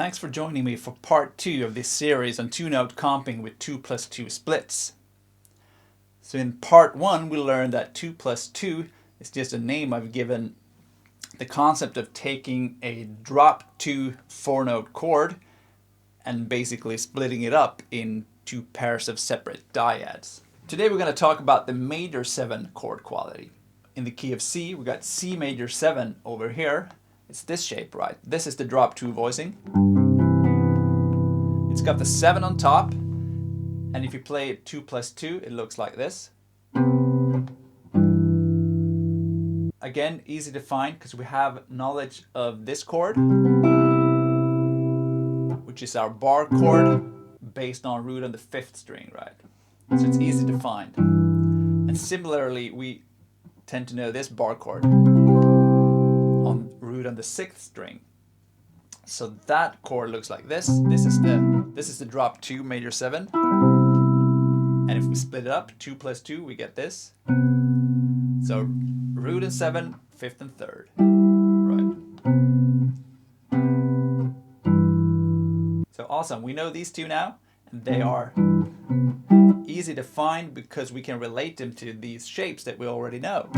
Thanks for joining me for part 2 of this series on two-note comping with 2+2 splits. So in part 1 we learned that 2+2 is just a name I've given the concept of taking a drop 2 4-note chord and basically splitting it up in two pairs of separate dyads. Today we're going to talk about the major 7 chord quality. In the key of C, we got C major 7 over here. It's this shape, right? This is the drop 2 voicing. It's got the 7 on top, and if you play it 2+2, it looks like this. Again, easy to find because we have knowledge of this chord, which is our bar chord based on root on the 5th string, right? So it's easy to find. And similarly, we tend to know this bar chord on root on the 6th string. So that chord looks like this. This is the drop 2 major 7. And if we split it up, 2+2, we get this. So root and 7, 5th and 3rd. Right. So awesome. We know these two now, and they are easy to find because we can relate them to these shapes that we already know.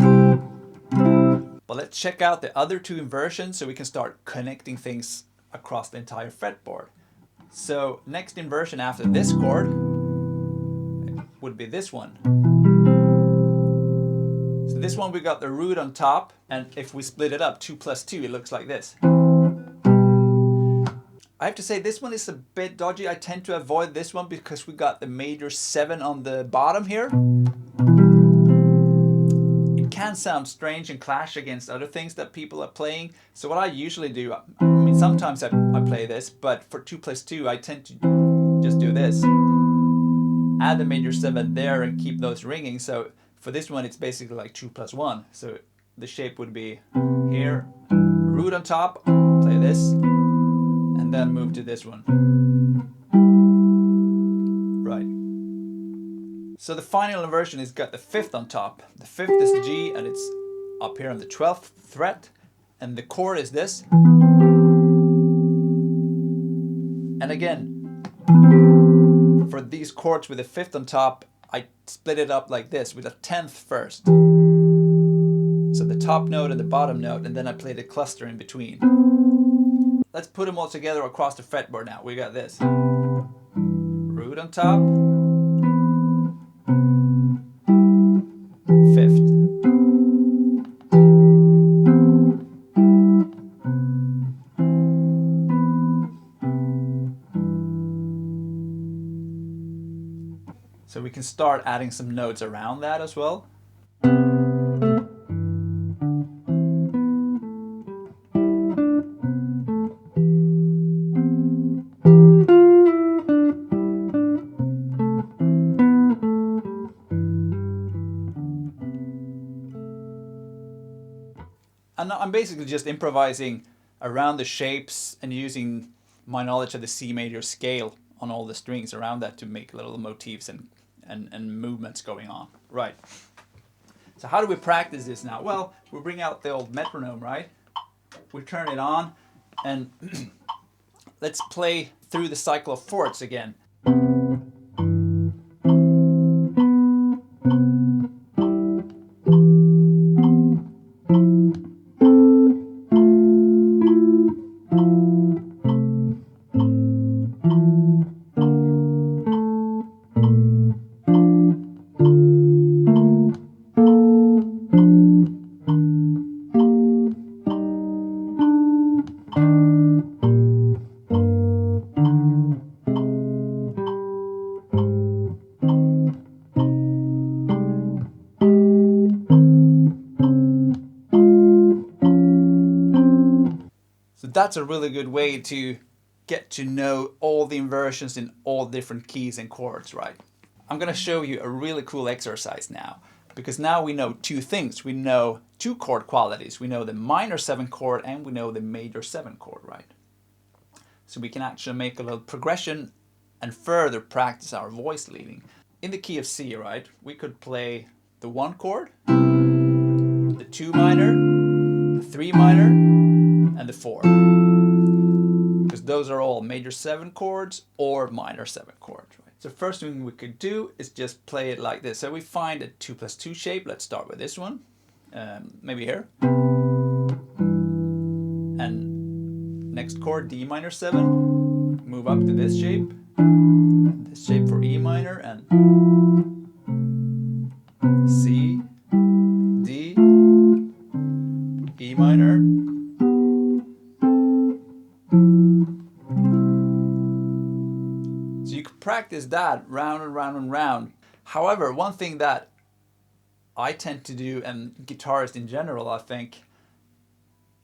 But let's check out the other two inversions so we can start connecting things across the entire fretboard. So next inversion after this chord would be this one. So this one we got the root on top, and if we split it up 2+2, it looks like this. I have to say this one is a bit dodgy. I tend to avoid this one because we got the major 7 on the bottom here. It can sound strange and clash against other things that people are playing. So what I usually do, I mean sometimes I play this, but for 2+2 I tend to just do this. Add the major 7 there and keep those ringing. So for this one it's basically like 2+1. So the shape would be here, root on top, play this, and then move to this one. Right. So the final inversion has got the 5th on top. The 5th is G and it's up here on the 12th fret, and the chord is this. And again, for these chords with the 5th on top, I split it up like this with a 10th first. So the top note and the bottom note, and then I played a cluster in between. Let's put them all together across the fretboard now. We got this. Root on top. 5th. So we can start adding some notes around that as well. And I'm basically just improvising around the shapes and using my knowledge of the C major scale on all the strings around that to make little motifs and movements going on. Right. So how do we practice this now? Well, we bring out the old metronome, right? We turn it on and let's play through the cycle of fourths again. So that's a really good way to get to know all the inversions in all different keys and chords, right? I'm going to show you a really cool exercise now, because now we know two things. We know two chord qualities. We know the minor 7 chord and we know the major 7 chord, right? So we can actually make a little progression and further practice our voice leading. In the key of C, right, we could play the 1 chord, the 2 minor, the 3 minor, and the 4. Because those are all major 7 chords or minor 7 chords. Right? So first thing we could do is just play it like this. So we find a 2+2 shape. Let's start with this one. Maybe here. And next chord, D minor 7. Move up to this shape. And this shape for E minor, and C, D, E minor. So you can practice that round and round and round. However, one thing that I tend to do, and guitarists in general, I think,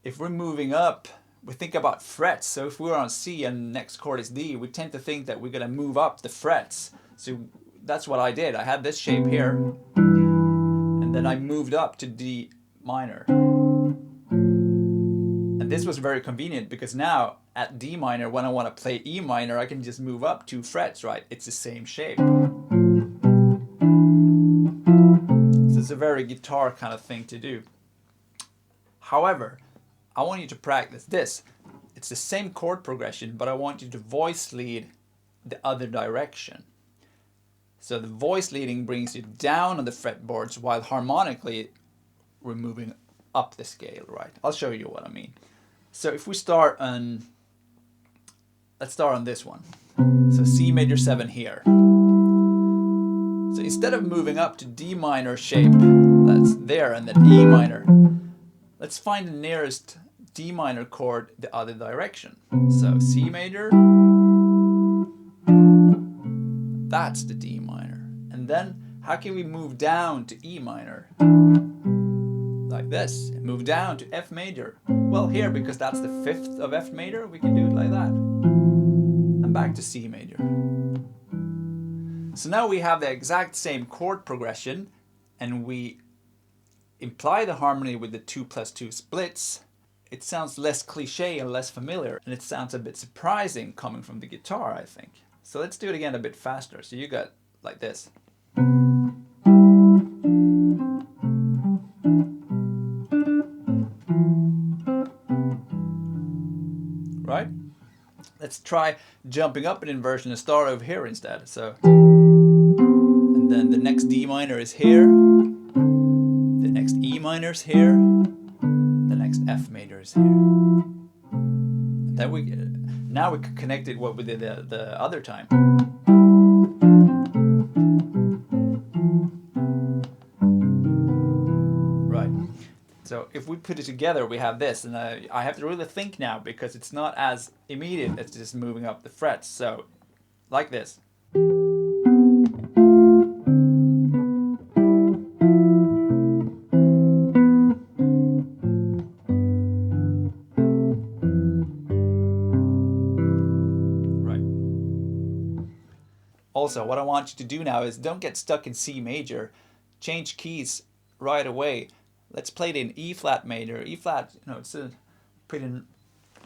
if we're moving up, we think about frets. So if we're on C and next chord is D, we tend to think that we're going to move up the frets. So that's what I did. I had this shape here, and then I moved up to D minor. And this was very convenient because now at D minor, when I want to play E minor, I can just move up 2 frets, right? It's the same shape. So it's a very guitar kind of thing to do. However, I want you to practice this. It's the same chord progression, but I want you to voice lead the other direction. So the voice leading brings you down on the fretboards, while harmonically we're moving up the scale, right? I'll show you what I mean. So if we start on, let's start on this one. So C major 7 here. So instead of moving up to D minor shape, that's there, and then E minor, let's find the nearest D minor chord the other direction. So C major, that's the D minor. And then how can we move down to E minor? Like this. Move down to F major. Well, here, because that's the 5th of F major, we can do it like that. And back to C major. So now we have the exact same chord progression, and we imply the harmony with the 2+2 splits. It sounds less cliche and less familiar, and it sounds a bit surprising coming from the guitar, I think. So let's do it again a bit faster. So you got like this. Right? Let's try jumping up an inversion and start over here instead. So, and then the next D minor is here. The next E minor is here. The next F major is here. And then now we can connect it what we did the other time. Right. So if we put it together, we have this, and I have to really think now because it's not as immediate as just moving up the frets. So, like this. Also, what I want you to do now is don't get stuck in C major. Change keys right away. Let's play it in E flat major. E flat, you know, it's a pretty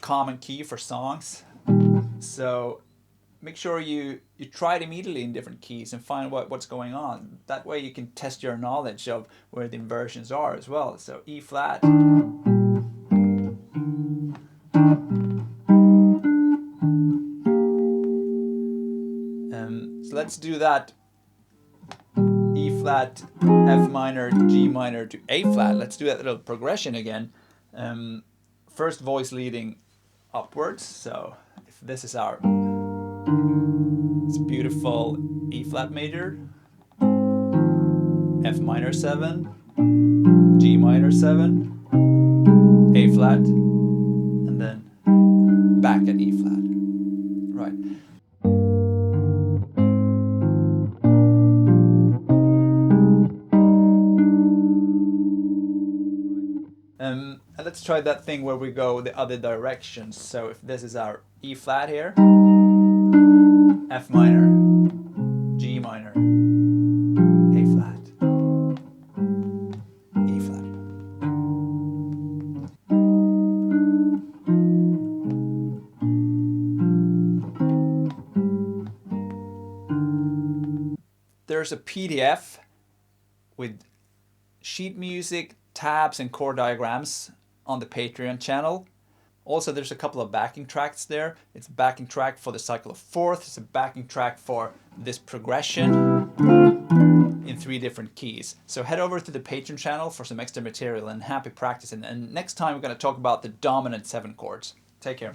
common key for songs. So make sure you try it immediately in different keys and find what's going on. That way you can test your knowledge of where the inversions are as well. So E flat. So let's do that. E flat, F minor, G minor to A flat. Let's do that little progression again. First voice leading upwards. So if this is our it's beautiful E flat major, F minor 7, G minor 7, A flat, and then back at E flat. Right. And let's try that thing where we go the other direction. So if this is our E flat here, F minor, G minor, A flat, E flat. There's a PDF with sheet music, tabs, and chord diagrams on the Patreon channel. Also, there's a couple of backing tracks there. It's a backing track for the cycle of fourths. It's a backing track for this progression in 3 different keys. So head over to the Patreon channel for some extra material, and happy practicing. And next time we're going to talk about the dominant 7 chords. Take care.